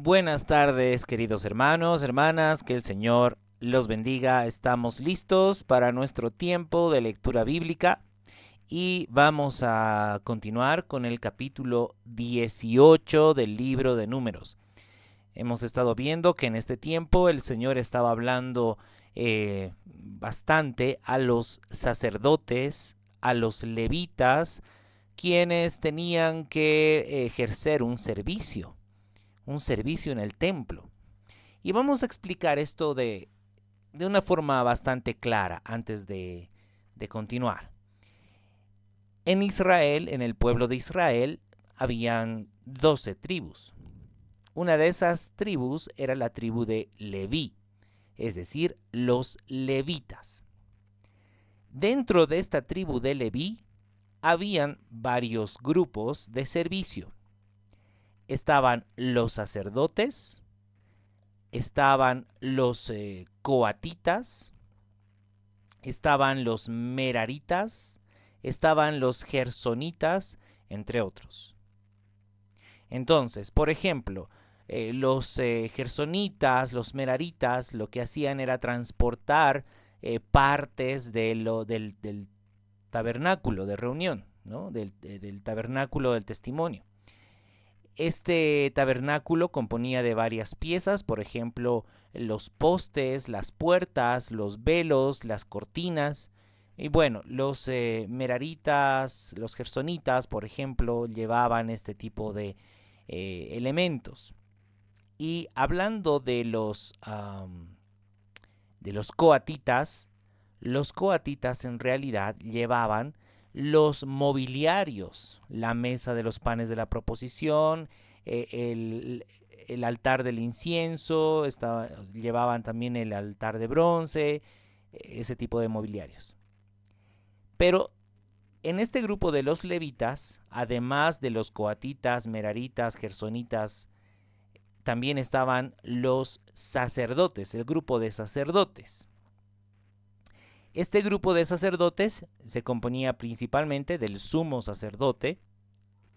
Buenas tardes, queridos hermanos, hermanas, que el Señor los bendiga. Estamos listos para nuestro tiempo de lectura bíblica y vamos a continuar con el capítulo 18 del libro de Números. Hemos estado viendo que en este tiempo el Señor estaba hablando bastante a los sacerdotes, a los levitas, quienes tenían que ejercer un servicio en el templo. Y vamos a explicar esto de una forma bastante clara antes de continuar. En Israel, en el pueblo de Israel, habían 12 tribus. Una de esas tribus era la tribu de Leví, es decir, los levitas. Dentro de esta tribu de Leví habían varios grupos de servicio. Estaban los sacerdotes, estaban los coatitas, estaban los meraritas, estaban los gersonitas, entre otros. Entonces, por ejemplo, los gersonitas, los meraritas, lo que hacían era transportar partes del tabernáculo de reunión, ¿no? Del tabernáculo del testimonio. Este tabernáculo componía de varias piezas, por ejemplo, los postes, las puertas, los velos, las cortinas. Y bueno, los meraritas, los gersonitas, por ejemplo, llevaban este tipo de elementos. Y hablando de los coatitas en realidad llevaban los mobiliarios, la mesa de los panes de la proposición, el altar del incienso, llevaban también el altar de bronce, ese tipo de mobiliarios. Pero en este grupo de los levitas, además de los coatitas, meraritas, gersonitas, también estaban los sacerdotes, el grupo de sacerdotes. Este grupo de sacerdotes se componía principalmente del sumo sacerdote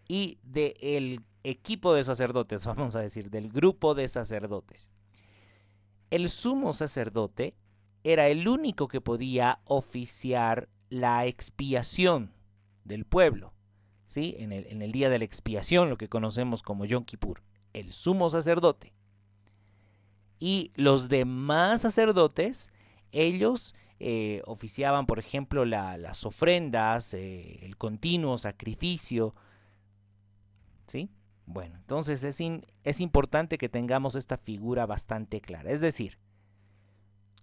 y del equipo de sacerdotes, vamos a decir, del grupo de sacerdotes. El sumo sacerdote era el único que podía oficiar la expiación del pueblo, ¿sí? En el día de la expiación, lo que conocemos como Yom Kippur, el sumo sacerdote. Y los demás sacerdotes, ellos oficiaban, por ejemplo, las ofrendas, el continuo sacrificio, ¿sí? Bueno, entonces es importante que tengamos esta figura bastante clara. Es decir,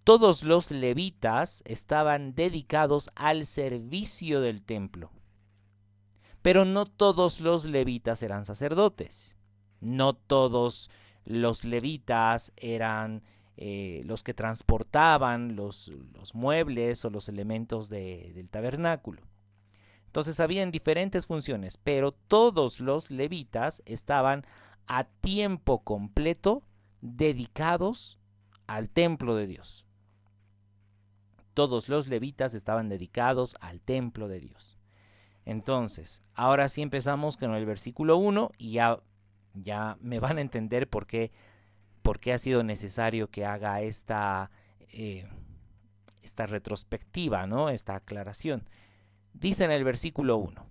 todos los levitas estaban dedicados al servicio del templo, pero no todos los levitas eran sacerdotes. No todos los levitas eran los que transportaban los muebles o los elementos del tabernáculo. Entonces habían diferentes funciones, pero todos los levitas estaban a tiempo completo dedicados al templo de Dios. Todos los levitas estaban dedicados al templo de Dios. Entonces, ahora sí empezamos con el versículo 1 y ya me van a entender por qué ha sido necesario que haga esta retrospectiva, ¿no? Esta aclaración. Dice en el versículo 1: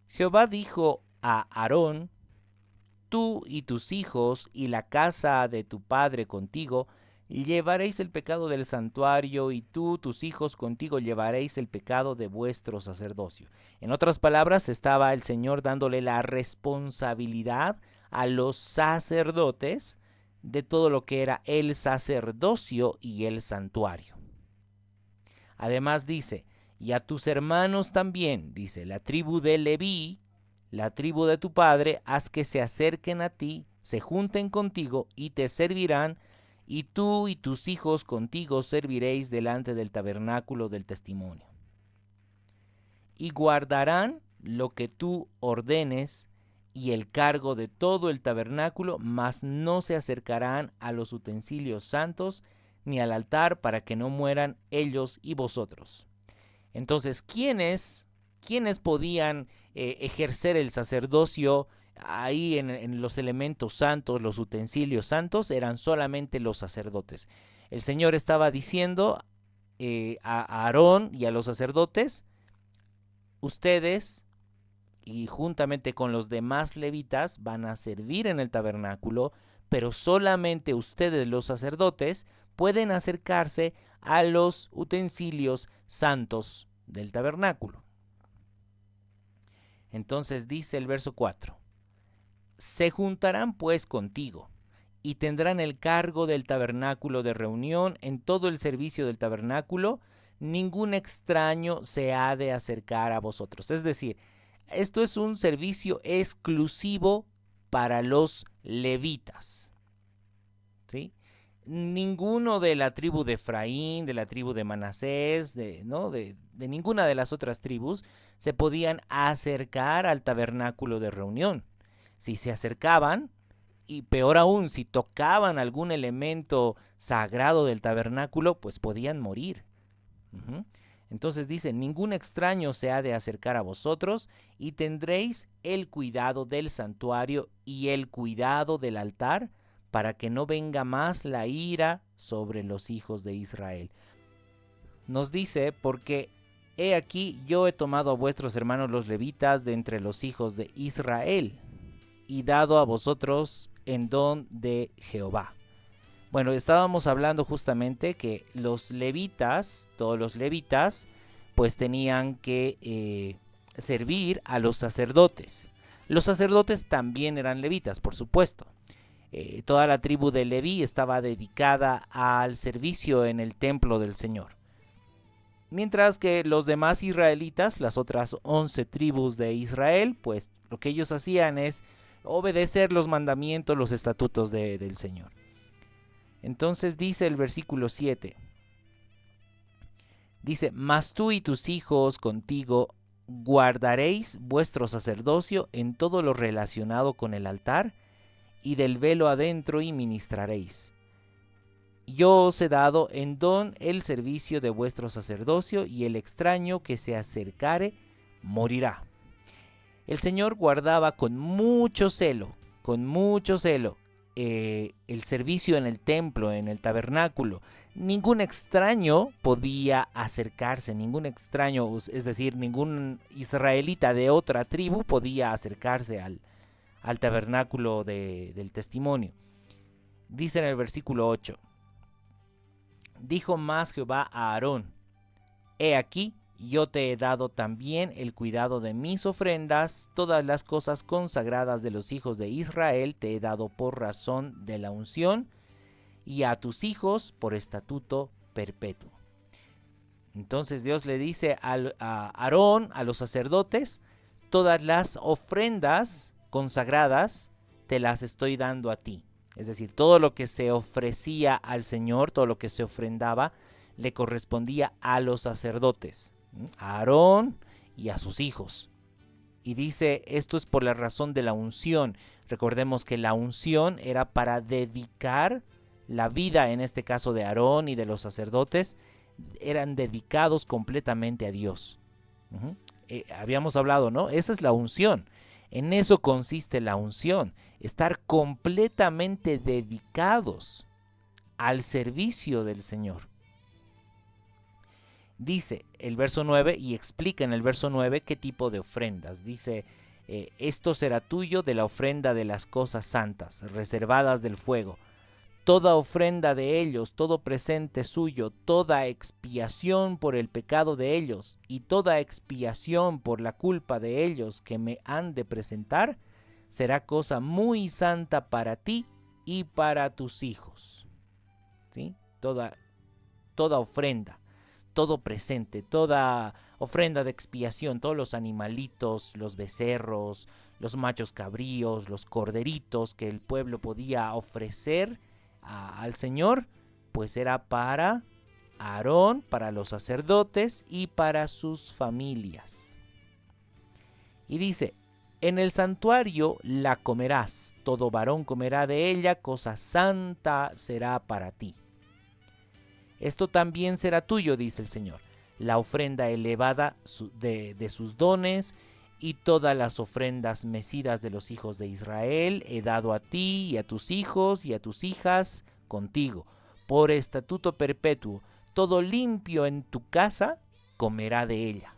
Jehová dijo a Aarón: tú y tus hijos y la casa de tu padre contigo llevaréis el pecado del santuario, y tú, tus hijos contigo llevaréis el pecado de vuestro sacerdocio. En otras palabras, estaba el Señor dándole la responsabilidad a los sacerdotes de todo lo que era el sacerdocio y el santuario. Además dice: y a tus hermanos también, dice, la tribu de Leví, la tribu de tu padre, haz que se acerquen a ti, se junten contigo y te servirán, y tú y tus hijos contigo serviréis delante del tabernáculo del testimonio. Y guardarán lo que tú ordenes y el cargo de todo el tabernáculo, mas no se acercarán a los utensilios santos ni al altar, para que no mueran ellos y vosotros. Entonces, ¿quiénes podían ejercer el sacerdocio ahí en los elementos santos, los utensilios santos, eran solamente los sacerdotes. El Señor estaba diciendo a Aarón y a los sacerdotes: ustedes y juntamente con los demás levitas van a servir en el tabernáculo, pero solamente ustedes, los sacerdotes, pueden acercarse a los utensilios santos del tabernáculo. Entonces dice el verso 4: se juntarán pues contigo y tendrán el cargo del tabernáculo de reunión en todo el servicio del tabernáculo. Ningún extraño se ha de acercar a vosotros. Es decir, esto es un servicio exclusivo para los levitas, ¿sí? Ninguno de la tribu de Efraín, de la tribu de Manasés, de ninguna de las otras tribus se podían acercar al tabernáculo de reunión. Si se acercaban, y peor aún, si tocaban algún elemento sagrado del tabernáculo, pues podían morir. Entonces dice: ningún extraño se ha de acercar a vosotros, y tendréis el cuidado del santuario y el cuidado del altar, para que no venga más la ira sobre los hijos de Israel. Nos dice: porque he aquí yo he tomado a vuestros hermanos los levitas de entre los hijos de Israel, y dado a vosotros en don de Jehová. Bueno, estábamos hablando justamente que los levitas, todos los levitas, pues tenían que servir a los sacerdotes. Los sacerdotes también eran levitas, por supuesto. Toda la tribu de Leví estaba dedicada al servicio en el templo del Señor. Mientras que los demás israelitas, las otras 11 tribus de Israel, pues lo que ellos hacían es obedecer los mandamientos, los estatutos del Señor. Entonces dice el versículo 7, dice: mas tú y tus hijos contigo guardaréis vuestro sacerdocio en todo lo relacionado con el altar, y del velo adentro y ministraréis. Yo os he dado en don el servicio de vuestro sacerdocio, y el extraño que se acercare morirá. El Señor guardaba con mucho celo, el servicio en el templo, en el tabernáculo. Ningún extraño podía acercarse, ningún extraño, es decir, ningún israelita de otra tribu podía acercarse al tabernáculo del testimonio. Dice en el versículo 8: dijo más Jehová a Aarón: he aquí, yo te he dado también el cuidado de mis ofrendas, todas las cosas consagradas de los hijos de Israel te he dado por razón de la unción, y a tus hijos por estatuto perpetuo. Entonces Dios le dice a Aarón, a los sacerdotes: todas las ofrendas consagradas te las estoy dando a ti. Es decir, todo lo que se ofrecía al Señor, todo lo que se ofrendaba, le correspondía a los sacerdotes, a Aarón y a sus hijos. Y dice: esto es por la razón de la unción. Recordemos que la unción era para dedicar la vida, en este caso de Aarón y de los sacerdotes, eran dedicados completamente a Dios. Habíamos hablado, ¿no? Esa es la unción. En eso consiste la unción, estar completamente dedicados al servicio del Señor. Dice el verso 9, y explica en el verso 9 qué tipo de ofrendas. Dice: esto será tuyo de la ofrenda de las cosas santas, reservadas del fuego. Toda ofrenda de ellos, todo presente suyo, toda expiación por el pecado de ellos, y toda expiación por la culpa de ellos que me han de presentar, será cosa muy santa para ti y para tus hijos. ¿Sí? Toda ofrenda, todo presente, toda ofrenda de expiación, todos los animalitos, los becerros, los machos cabríos, los corderitos que el pueblo podía ofrecer al Señor, pues era para Aarón, para los sacerdotes y para sus familias. Y dice: en el santuario la comerás, todo varón comerá de ella, cosa santa será para ti. Esto también será tuyo, dice el Señor, la ofrenda elevada de sus dones, y todas las ofrendas mecidas de los hijos de Israel he dado a ti y a tus hijos y a tus hijas contigo. Por estatuto perpetuo, todo limpio en tu casa comerá de ella.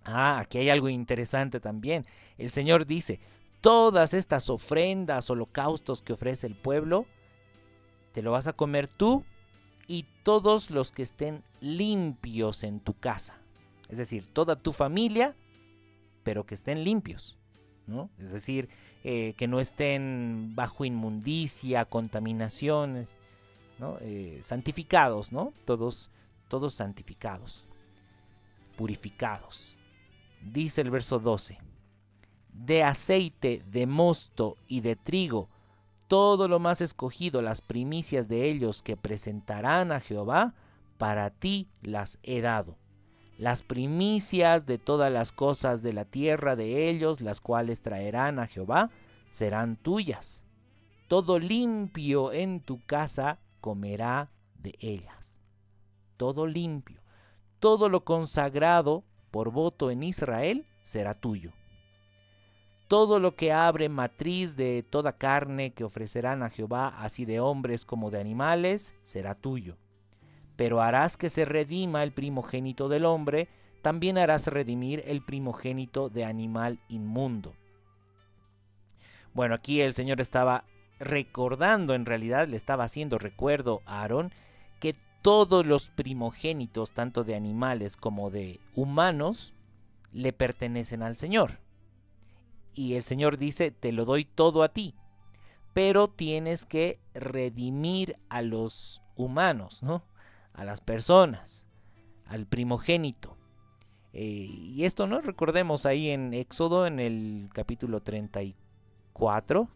Aquí hay algo interesante también. El Señor dice, todas estas ofrendas, holocaustos que ofrece el pueblo, te lo vas a comer tú y todos los que estén limpios en tu casa. Es decir, toda tu familia, pero que estén limpios, ¿no? Es decir, que no estén bajo inmundicia, contaminaciones, ¿no? Santificados, ¿no? Todos santificados, purificados. Dice el verso 12, de aceite, de mosto y de trigo, todo lo más escogido, las primicias de ellos que presentarán a Jehová, para ti las he dado. Las primicias de todas las cosas de la tierra de ellos, las cuales traerán a Jehová, serán tuyas. Todo limpio en tu casa comerá de ellas. Todo limpio. Todo lo consagrado por voto en Israel será tuyo. Todo lo que abre matriz de toda carne que ofrecerán a Jehová, así de hombres como de animales, será tuyo. Pero harás que se redima el primogénito del hombre, también harás redimir el primogénito de animal inmundo. Bueno, aquí el Señor estaba recordando, en realidad le estaba haciendo recuerdo a Aarón, que todos los primogénitos, tanto de animales como de humanos, le pertenecen al Señor. Y el Señor dice, te lo doy todo a ti, pero tienes que redimir a los humanos, ¿no? A las personas, al primogénito. Y esto, ¿no? Recordemos ahí en Éxodo, en el capítulo 34,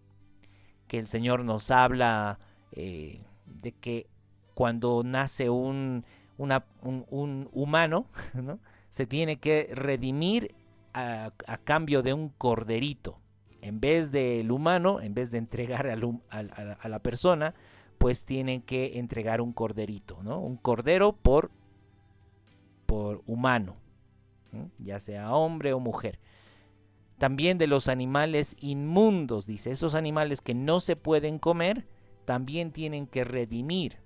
que el Señor nos habla de que cuando nace un humano, ¿no? Se tiene que redimir a cambio de un corderito. En vez del humano, en vez de entregar a la persona, pues tienen que entregar un corderito, ¿no? Un cordero por humano, ¿no? Ya sea hombre o mujer. También de los animales inmundos, dice, esos animales que no se pueden comer, también tienen que redimir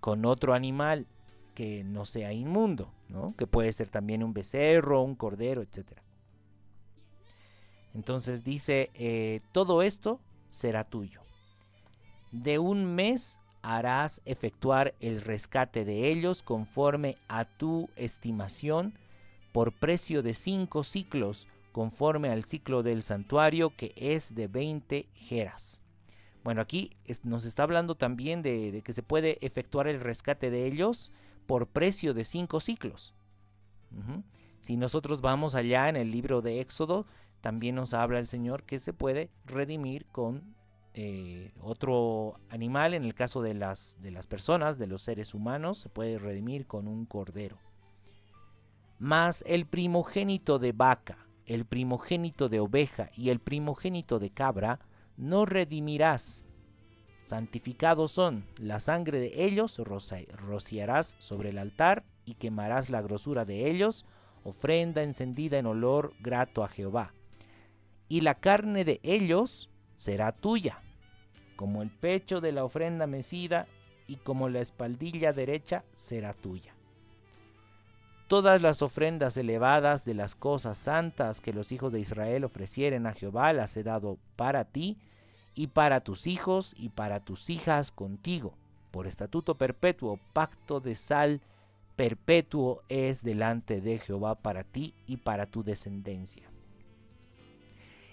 con otro animal que no sea inmundo, ¿no? Que puede ser también un becerro, un cordero, etc. Entonces dice, todo esto será tuyo. De un mes harás efectuar el rescate de ellos conforme a tu estimación, por precio de 5 siclos, conforme al ciclo del santuario, que es de 20 geras. Bueno, aquí nos está hablando también de que se puede efectuar el rescate de ellos por precio de 5 ciclos. Si nosotros vamos allá en el libro de Éxodo, también nos habla el Señor que se puede redimir con otro animal. En el caso de las personas, de los seres humanos, se puede redimir con un cordero. Mas el primogénito de vaca, el primogénito de oveja y el primogénito de cabra no redimirás. Santificados son, la sangre de ellos rociarás sobre el altar y quemarás la grosura de ellos, ofrenda encendida en olor grato a Jehová. Y la carne de ellos será tuya, como el pecho de la ofrenda mecida y como la espaldilla derecha será tuya. Todas las ofrendas elevadas de las cosas santas que los hijos de Israel ofrecieren a Jehová las he dado para ti y para tus hijos y para tus hijas contigo. Por estatuto perpetuo, pacto de sal perpetuo es delante de Jehová para ti y para tu descendencia.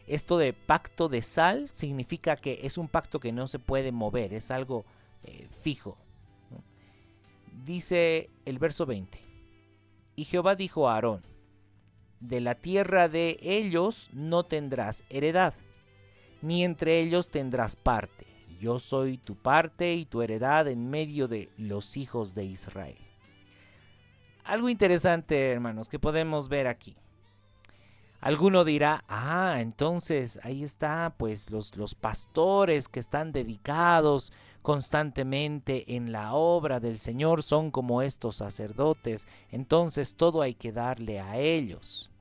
Esto de pacto de sal significa que es un pacto que no se puede mover, es algo fijo, ¿no? Dice el verso 20. Y Jehová dijo a Aarón, de la tierra de ellos no tendrás heredad, ni entre ellos tendrás parte. Yo soy tu parte y tu heredad en medio de los hijos de Israel. Algo interesante, hermanos, que podemos ver aquí. Alguno dirá, entonces ahí está, pues los pastores que están dedicados constantemente en la obra del Señor son como estos sacerdotes, entonces todo hay que darle a ellos.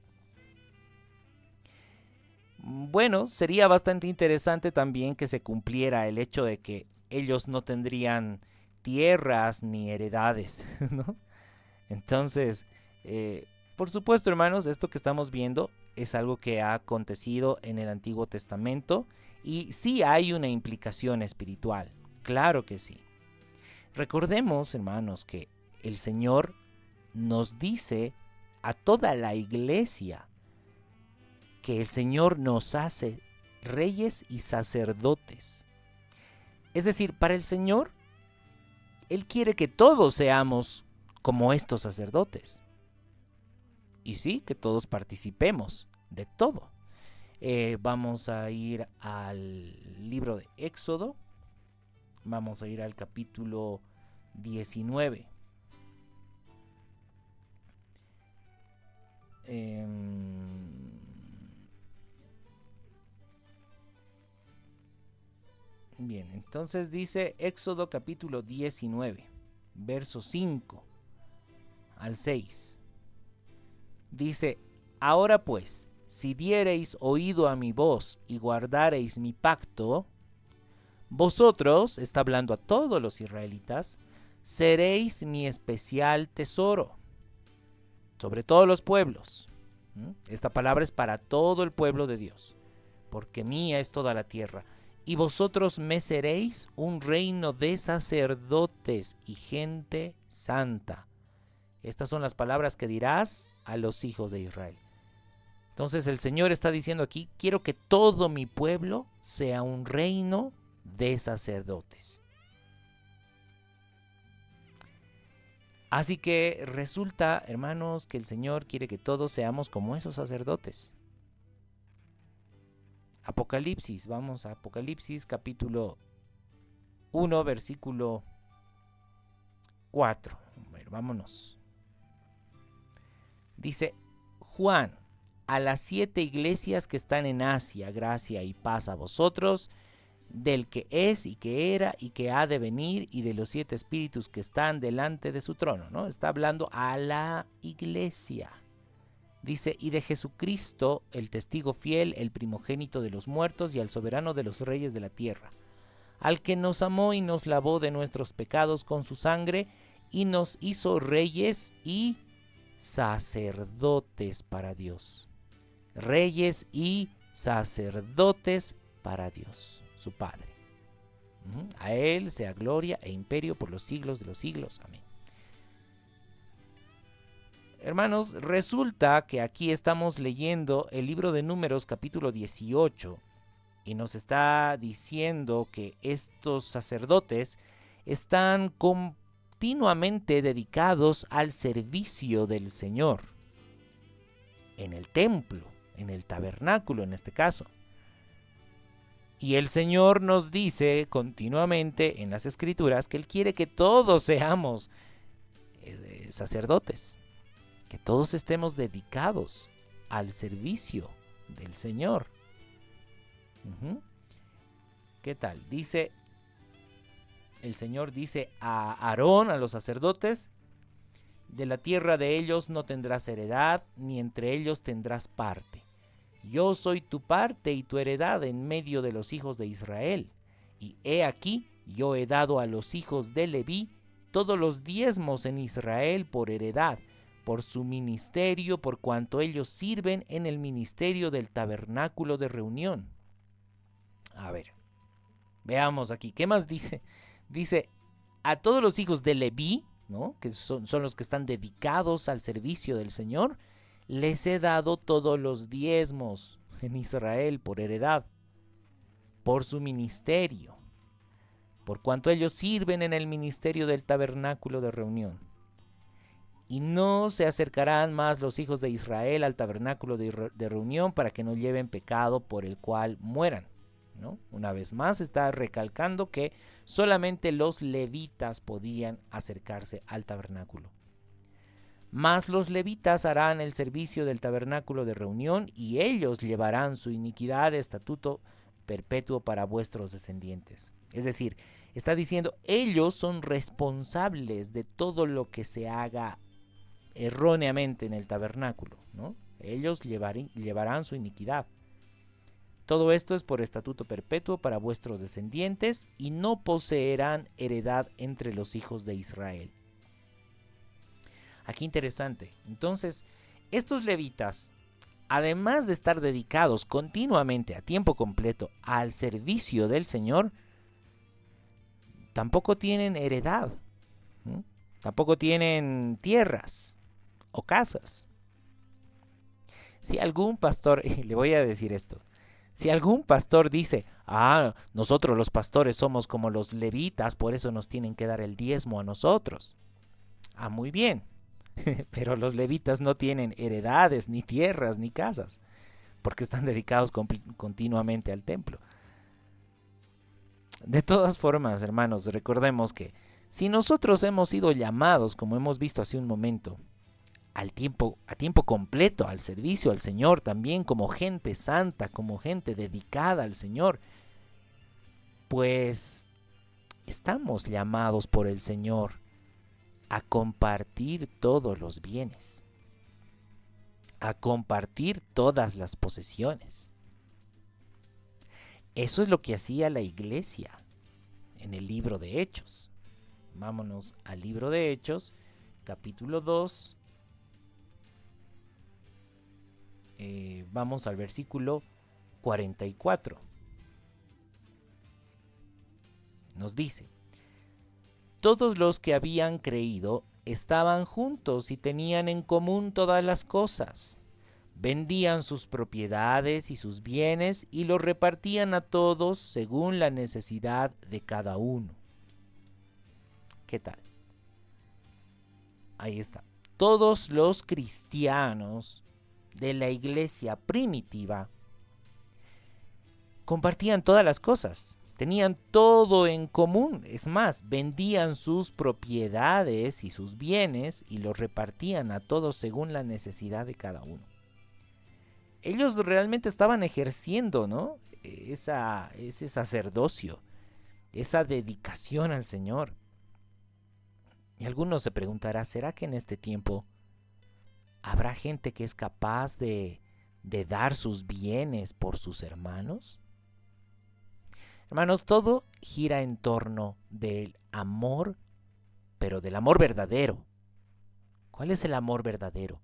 Bueno, sería bastante interesante también que se cumpliera el hecho de que ellos no tendrían tierras ni heredades, ¿no? Entonces, eh, por supuesto, hermanos, esto que estamos viendo es algo que ha acontecido en el Antiguo Testamento y sí hay una implicación espiritual, claro que sí. Recordemos, hermanos, que el Señor nos dice a toda la iglesia que el Señor nos hace reyes y sacerdotes. Es decir, para el Señor, Él quiere que todos seamos como estos sacerdotes. Y sí, que todos participemos de todo. Vamos a ir al libro de Éxodo. Vamos a ir al capítulo 19. Bien, entonces dice Éxodo capítulo 19, verso 5 al 6. Dice, ahora pues, si diereis oído a mi voz y guardareis mi pacto, vosotros, está hablando a todos los israelitas, seréis mi especial tesoro sobre todos los pueblos. Esta palabra es para todo el pueblo de Dios, porque mía es toda la tierra. Y vosotros me seréis un reino de sacerdotes y gente santa. Estas son las palabras que dirás a los hijos de Israel. Entonces el Señor está diciendo aquí, quiero que todo mi pueblo sea un reino de sacerdotes. Así que resulta, hermanos, que el Señor quiere que todos seamos como esos sacerdotes. Apocalipsis, vamos a Apocalipsis capítulo 1, versículo 4. Bueno, vámonos. Dice, Juan, a las 7 iglesias que están en Asia, gracia y paz a vosotros, del que es y que era y que ha de venir y de los 7 espíritus que están delante de su trono, ¿no? Está hablando a la iglesia. Dice, y de Jesucristo, el testigo fiel, el primogénito de los muertos y al soberano de los reyes de la tierra, al que nos amó y nos lavó de nuestros pecados con su sangre y nos hizo reyes y sacerdotes para Dios. Reyes y sacerdotes para Dios, su Padre. A Él sea gloria e imperio por los siglos de los siglos. Amén. Hermanos, resulta que aquí estamos leyendo el libro de Números capítulo 18 y nos está diciendo que estos sacerdotes están continuamente dedicados al servicio del Señor en el templo, en el tabernáculo en este caso. Y el Señor nos dice continuamente en las Escrituras que Él quiere que todos seamos sacerdotes, que todos estemos dedicados al servicio del Señor. ¿Qué tal? Dice, el Señor dice a Aarón, a los sacerdotes, de la tierra de ellos no tendrás heredad, ni entre ellos tendrás parte. Yo soy tu parte y tu heredad en medio de los hijos de Israel. Y he aquí, yo he dado a los hijos de Leví todos los diezmos en Israel por heredad, por su ministerio, por cuanto ellos sirven en el ministerio del tabernáculo de reunión. A ver, veamos aquí, ¿qué más dice? Dice, a todos los hijos de Leví, ¿no? Que son los que están dedicados al servicio del Señor, les he dado todos los diezmos en Israel por heredad, por su ministerio, por cuanto ellos sirven en el ministerio del tabernáculo de reunión. Y no se acercarán más los hijos de Israel al tabernáculo de reunión para que no lleven pecado por el cual mueran, ¿no? Una vez más está recalcando que solamente los levitas podían acercarse al tabernáculo. Mas los levitas harán el servicio del tabernáculo de reunión y ellos llevarán su iniquidad de estatuto perpetuo para vuestros descendientes. Es decir, está diciendo, ellos son responsables de todo lo que se haga erróneamente en el tabernáculo, ¿no? Ellos llevarán su iniquidad. Todo esto es por estatuto perpetuo para vuestros descendientes, y no poseerán heredad entre los hijos de Israel. Aquí interesante. Entonces, estos levitas, además de estar dedicados continuamente a tiempo completo al servicio del Señor, tampoco tienen heredad, ¿no? Tampoco tienen tierras o casas. Si algún pastor, y le voy a decir esto, si algún pastor dice, nosotros los pastores somos como los levitas, por eso nos tienen que dar el diezmo a nosotros. Muy bien, pero los levitas no tienen heredades, ni tierras, ni casas, porque están dedicados continuamente al templo. De todas formas, hermanos, recordemos que si nosotros hemos sido llamados, como hemos visto hace un momento, a tiempo completo, al servicio al Señor, también como gente santa, como gente dedicada al Señor, pues estamos llamados por el Señor a compartir todos los bienes, a compartir todas las posesiones. Eso es lo que hacía la iglesia en el libro de Hechos. Vámonos al libro de Hechos, capítulo 2. Vamos al versículo 44. Nos dice: todos los que habían creído estaban juntos y tenían en común todas las cosas. Vendían sus propiedades y sus bienes y los repartían a todos según la necesidad de cada uno. ¿Qué tal? Ahí está. Todos los cristianos de la iglesia primitiva compartían todas las cosas, tenían todo en común. Es más, vendían sus propiedades y sus bienes y los repartían a todos según la necesidad de cada uno. Ellos realmente estaban ejerciendo, ¿no?, ese sacerdocio, esa dedicación al Señor. Y algunos se preguntarán, ¿será que en este tiempo habrá gente que es capaz de dar sus bienes por sus hermanos? Hermanos, todo gira en torno del amor, pero del amor verdadero. ¿Cuál es el amor verdadero?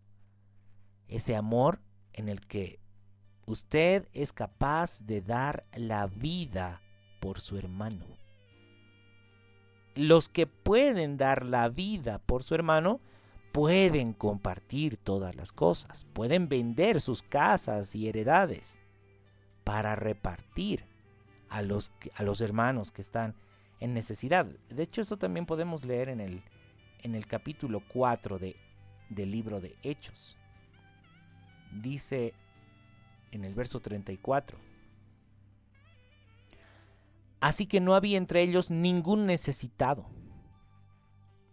Ese amor en el que usted es capaz de dar la vida por su hermano. Los que pueden dar la vida por su hermano pueden compartir todas las cosas, pueden vender sus casas y heredades para repartir a los hermanos que están en necesidad. De hecho, eso también podemos leer en el capítulo 4 del libro de Hechos. Dice en el verso 34: así que no había entre ellos ningún necesitado,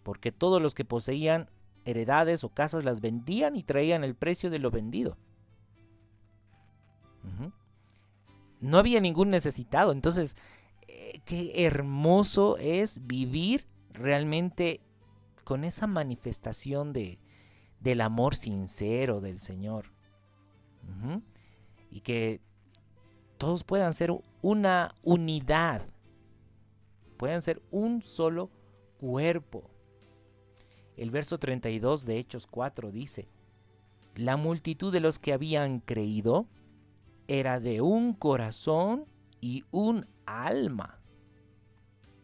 porque todos los que poseían heredades o casas las vendían y traían el precio de lo vendido. No había ningún necesitado. Entonces, qué hermoso es vivir realmente con esa manifestación del amor sincero del Señor. Y que todos puedan ser una unidad, puedan ser un solo cuerpo. El verso 32 de Hechos 4 dice: la multitud de los que habían creído era de un corazón y un alma.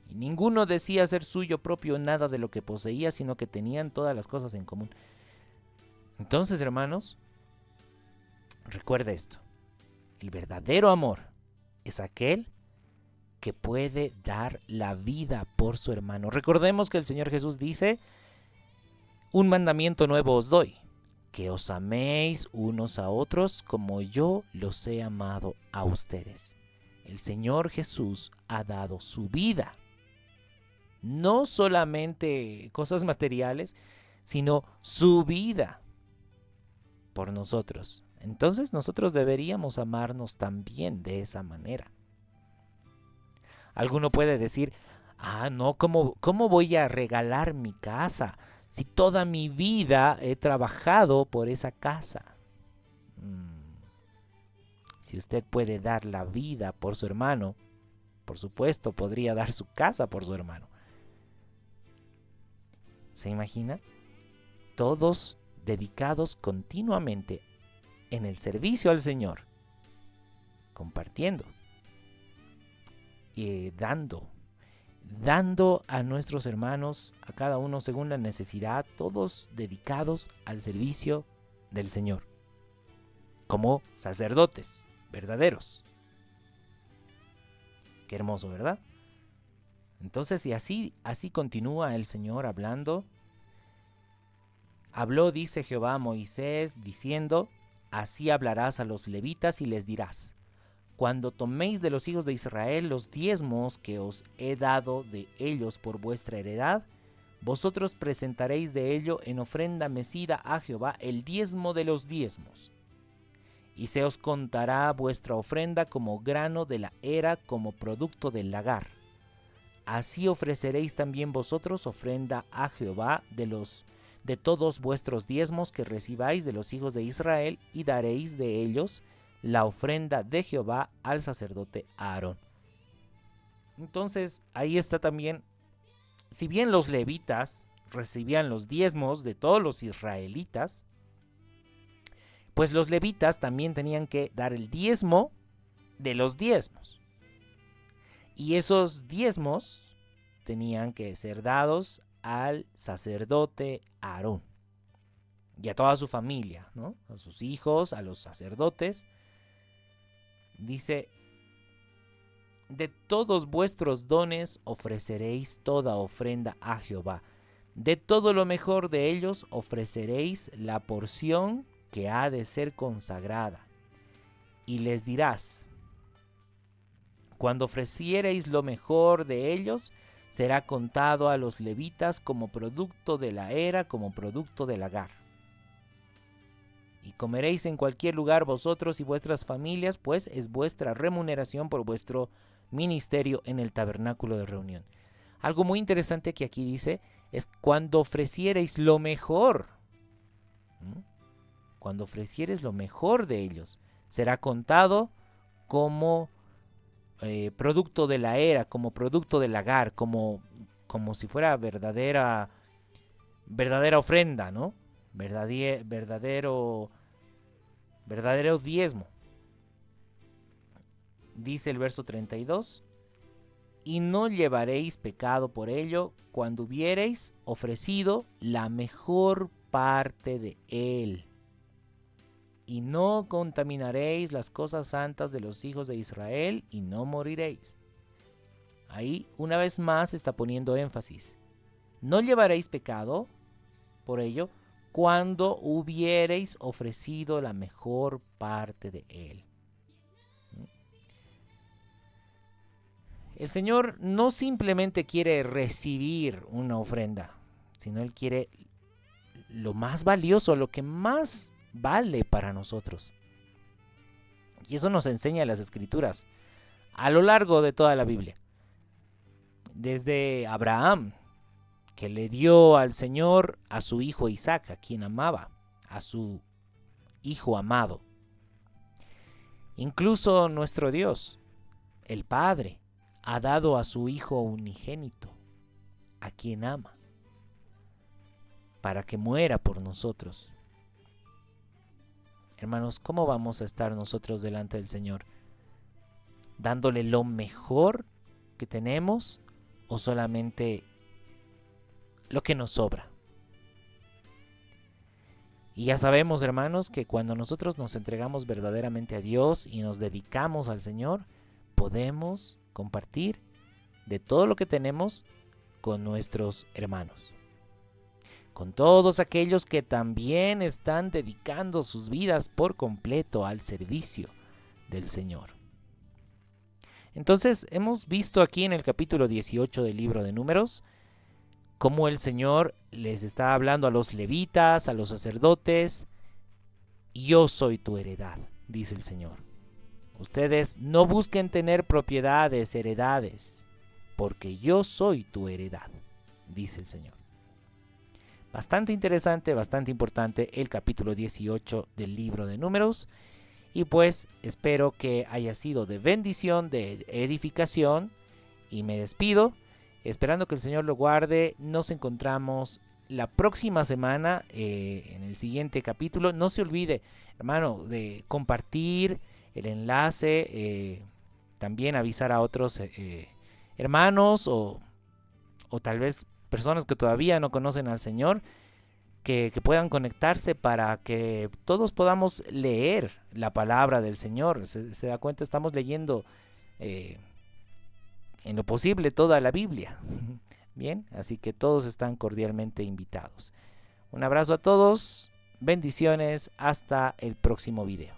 Y ninguno decía ser suyo propio nada de lo que poseía, sino que tenían todas las cosas en común. Entonces, hermanos, recuerda esto: el verdadero amor es aquel que puede dar la vida por su hermano. Recordemos que el Señor Jesús dice: un mandamiento nuevo os doy, que os améis unos a otros como yo los he amado a ustedes. El Señor Jesús ha dado su vida, no solamente cosas materiales, sino su vida por nosotros. Entonces nosotros deberíamos amarnos también de esa manera. Alguno puede decir: no, ¿cómo voy a regalar mi casa si toda mi vida he trabajado por esa casa? Si usted puede dar la vida por su hermano, por supuesto, podría dar su casa por su hermano. ¿Se imagina? Todos dedicados continuamente en el servicio al Señor, compartiendo y dando a nuestros hermanos, a cada uno según la necesidad, todos dedicados al servicio del Señor, como sacerdotes verdaderos. Qué hermoso, ¿verdad? Entonces, y así continúa el Señor hablando. Habló, dice Jehová a Moisés, diciendo: así hablarás a los levitas y les dirás: cuando toméis de los hijos de Israel los diezmos que os he dado de ellos por vuestra heredad, vosotros presentaréis de ello en ofrenda mecida a Jehová el diezmo de los diezmos. Y se os contará vuestra ofrenda como grano de la era, como producto del lagar. Así ofreceréis también vosotros ofrenda a Jehová de todos vuestros diezmos que recibáis de los hijos de Israel, y daréis de ellos la ofrenda de Jehová al sacerdote Aarón. Entonces, ahí está también, si bien los levitas recibían los diezmos de todos los israelitas, pues los levitas también tenían que dar el diezmo de los diezmos. Y esos diezmos tenían que ser dados al sacerdote Aarón y a toda su familia, ¿no? A sus hijos, a los sacerdotes. Dice: de todos vuestros dones ofreceréis toda ofrenda a Jehová. De todo lo mejor de ellos ofreceréis la porción que ha de ser consagrada. Y les dirás: cuando ofreciereis lo mejor de ellos, será contado a los levitas como producto de la era, como producto del lagar. Y comeréis en cualquier lugar vosotros y vuestras familias, pues es vuestra remuneración por vuestro ministerio en el tabernáculo de reunión. Algo muy interesante que aquí dice es: cuando ofreciereis lo mejor. Cuando ofreciereis lo mejor de ellos, será contado como producto de la era, como producto del lagar, como si fuera verdadera ofrenda, ¿no? Verdadero diezmo. Dice el verso 32: y no llevaréis pecado por ello cuando hubiereis ofrecido la mejor parte de él. Y no contaminaréis las cosas santas de los hijos de Israel, y no moriréis. Ahí una vez más está poniendo énfasis. No llevaréis pecado por ello cuando hubiereis ofrecido la mejor parte de él. El Señor no simplemente quiere recibir una ofrenda, sino Él quiere lo más valioso, lo que más vale para nosotros. Y eso nos enseña las Escrituras a lo largo de toda la Biblia. Desde Abraham, que le dio al Señor a su hijo Isaac, a quien amaba, a su hijo amado. Incluso nuestro Dios, el Padre, ha dado a su Hijo unigénito, a quien ama, para que muera por nosotros. Hermanos, ¿cómo vamos a estar nosotros delante del Señor? ¿Dándole lo mejor que tenemos o solamente lo que nos sobra? Y ya sabemos, hermanos, que cuando nosotros nos entregamos verdaderamente a Dios y nos dedicamos al Señor, podemos compartir de todo lo que tenemos con nuestros hermanos, con todos aquellos que también están dedicando sus vidas por completo al servicio del Señor. Entonces, hemos visto aquí en el capítulo 18 del libro de Números cómo el Señor les está hablando a los levitas, a los sacerdotes: yo soy tu heredad, dice el Señor. Ustedes no busquen tener propiedades, heredades, porque yo soy tu heredad, dice el Señor. Bastante interesante, bastante importante el capítulo 18 del libro de Números. Y pues espero que haya sido de bendición, de edificación, y me despido, esperando que el Señor lo guarde. Nos encontramos la próxima semana en el siguiente capítulo. No se olvide, hermano, de compartir el enlace, también avisar a otros hermanos o tal vez personas que todavía no conocen al Señor, que puedan conectarse para que todos podamos leer la palabra del Señor. Se da cuenta, estamos leyendo en lo posible toda la Biblia. Bien, así que todos están cordialmente invitados. Un abrazo a todos, bendiciones, hasta el próximo video.